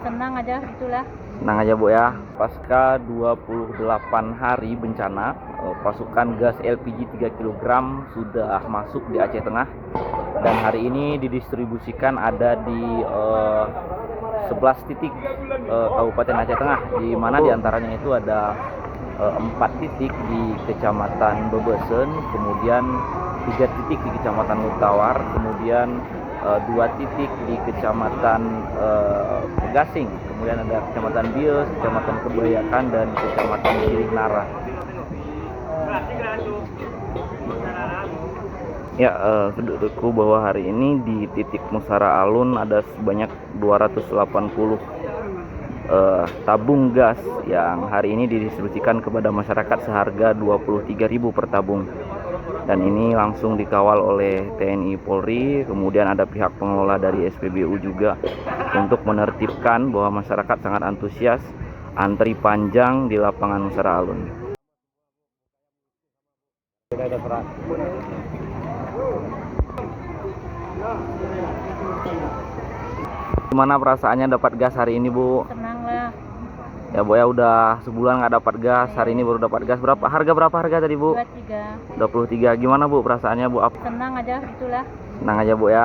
Senang aja itulah. Senang aja Bu ya. Pasca 28 hari bencana, pasukan gas LPG 3 kg sudah masuk di Aceh Tengah dan hari ini didistribusikan ada di 11 titik Kabupaten Aceh Tengah, di mana diantaranya itu ada 4 titik di Kecamatan Bebesen, kemudian 3 titik di Kecamatan Lutawar, kemudian 2 titik di Kecamatan Pegasing, kemudian ada Kecamatan Bies, Kecamatan Kebayakan, dan Kecamatan Siring Nara. Ya, saudaraku, bahwa hari ini di titik Musara Alun ada sebanyak 280 tabung gas yang hari ini didistribusikan kepada masyarakat seharga 23.000 per tabung. Dan ini langsung dikawal oleh TNI Polri, kemudian ada pihak pengelola dari SPBU juga untuk menertibkan bahwa masyarakat sangat antusias, antri panjang di lapangan Musara Alun. Gimana perasaannya dapat gas hari ini, Bu? Senang lah. Ya Bu ya, udah sebulan nggak dapat gas, hari ini baru dapat gas. Berapa harga tadi Bu? 23. 23. Gimana Bu perasaannya Bu? Senang aja itulah. Senang aja Bu ya.